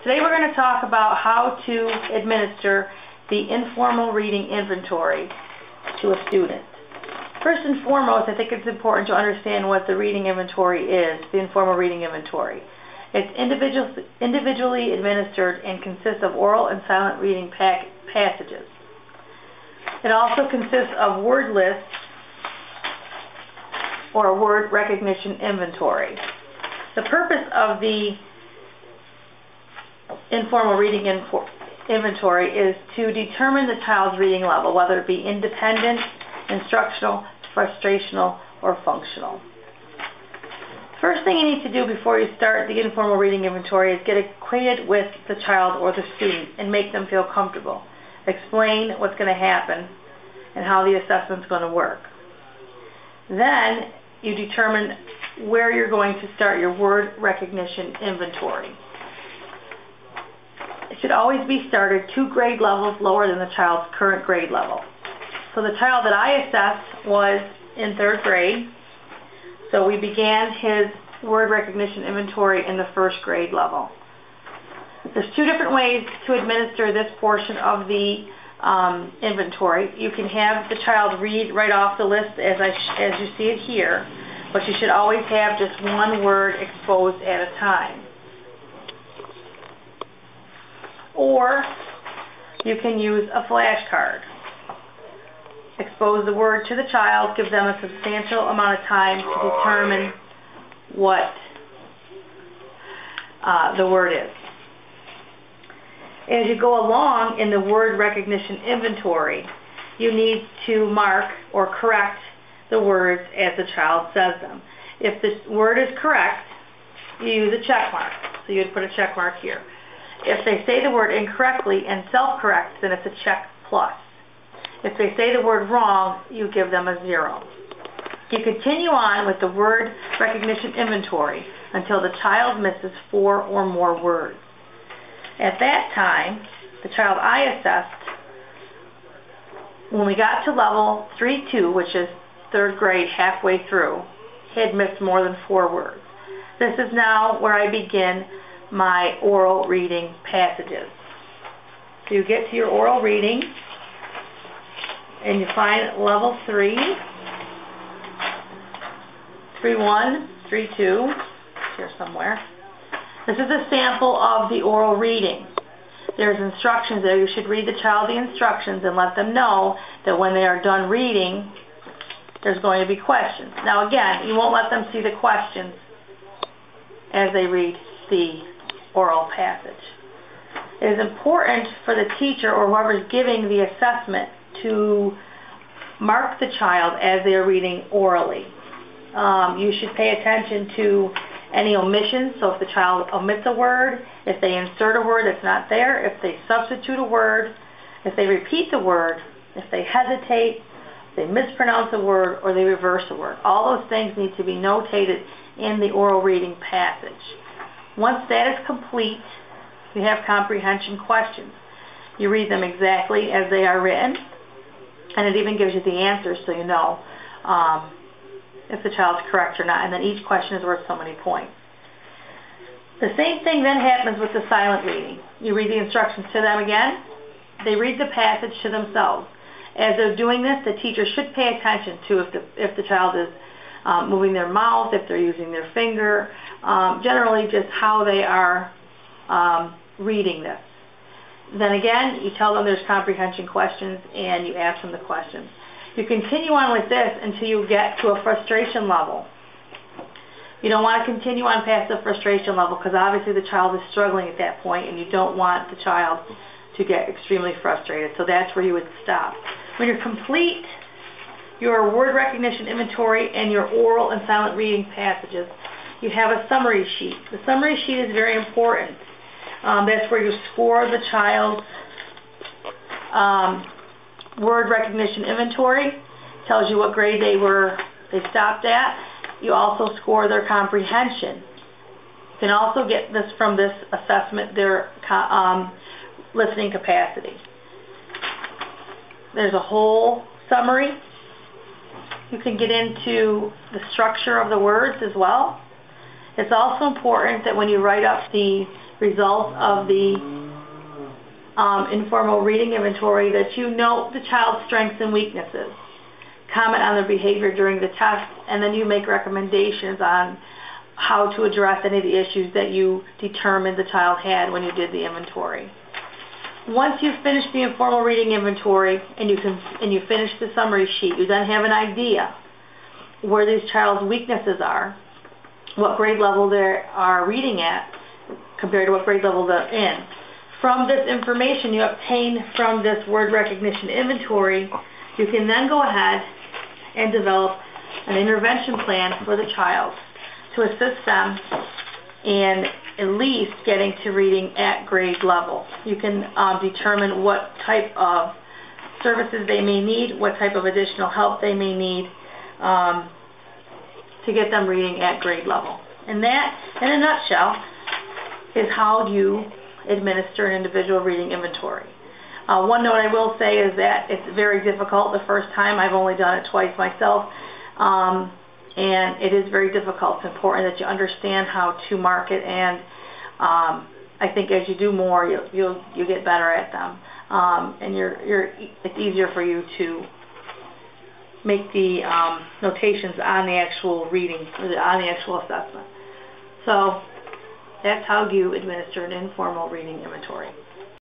Today we're going to talk about how to administer the informal reading inventory to a student. First and foremost, I think it's important to understand what the reading inventory is, the informal reading inventory. It's individually administered and consists of oral and silent reading passages. It also consists of word lists or a word recognition inventory. The purpose of the informal reading inventory is to determine the child's reading level, whether it be independent, instructional, frustrational, or functional. First thing you need to do before you start the informal reading inventory is get acquainted with the child or the student and make them feel comfortable. Explain what's going to happen and how the assessment's going to work. Then you determine where you're going to start your word recognition inventory. It should always be started 2 grade levels lower than the child's current grade level. So the child that I assessed was in 3rd grade, so we began his word recognition inventory in the 1st grade level. There's 2 different ways to administer this portion of the inventory. You can have the child read right off the list as you see it here, but you should always have just one word exposed at a time. Or you can use a flashcard. Expose the word to the child, give them a substantial amount of time to determine what the word is. As you go along in the word recognition inventory, you need to mark or correct the words as the child says them. If the word is correct, you use a check mark. So you'd put a check mark here. If they say the word incorrectly and self-correct, then it's a check plus. If they say the word wrong, you give them a 0. You continue on with the word recognition inventory until the child misses 4 or more words. At that time, the child I assessed, when we got to level 3-2, which is 3rd grade halfway through, had missed more than 4 words. This is now where I begin my oral reading passages. So you get to your oral reading and you find level 3, 3-1, 3-2, here somewhere. This is a sample of the oral reading. There's instructions there. You should read the child the instructions and let them know that when they are done reading, there's going to be questions. Now again, you won't let them see the questions as they read the oral passage. It is important for the teacher or whoever is giving the assessment to mark the child as they are reading orally. You should pay attention to any omissions, so if the child omits a word, if they insert a word that's not there, if they substitute a word, if they repeat the word, if they hesitate, if they mispronounce a word, or they reverse a word. All those things need to be notated in the oral reading passage. Once that is complete, you have comprehension questions. You read them exactly as they are written, and it even gives you the answers so you know if the child's correct or not, and then each question is worth so many points. The same thing then happens with the silent reading. You read the instructions to them again. They read the passage to themselves. As they're doing this, the teacher should pay attention to if the child is moving their mouth, if they're using their finger, generally just how they are reading this. Then again, you tell them there's comprehension questions and you ask them the questions. You continue on with this until you get to a frustration level. You don't want to continue on past the frustration level because obviously the child is struggling at that point and you don't want the child to get extremely frustrated. So that's where you would stop. When you're complete your word recognition inventory and your oral and silent reading passages, you have a summary sheet. The summary sheet is very important. That's where you score the child's word recognition inventory. Tells you what grade they stopped at. You also score their comprehension. You can also get this from this assessment, their listening capacity. There's a whole summary. You can get into the structure of the words as well. It's also important that when you write up the results of the informal reading inventory that you note the child's strengths and weaknesses, comment on their behavior during the test, and then you make recommendations on how to address any of the issues that you determined the child had when you did the inventory. Once you've finished the informal reading inventory and you finish the summary sheet, you then have an idea where this child's weaknesses are, what grade level they are reading at compared to what grade level they're in. From this information you obtain from this word recognition inventory, you can then go ahead and develop an intervention plan for the child to assist them in at least getting to reading at grade level. You can determine what type of services they may need, what type of additional help they may need to get them reading at grade level. And that, in a nutshell, is how you administer an individual reading inventory. One note I will say is that it's very difficult the first time. I've only done it twice myself. And it is very difficult. It's important that you understand how to market, and I think as you do more, you'll get better at them, and it's easier for you to make the notations on the actual reading, on the actual assessment. So that's how you administer an informal reading inventory.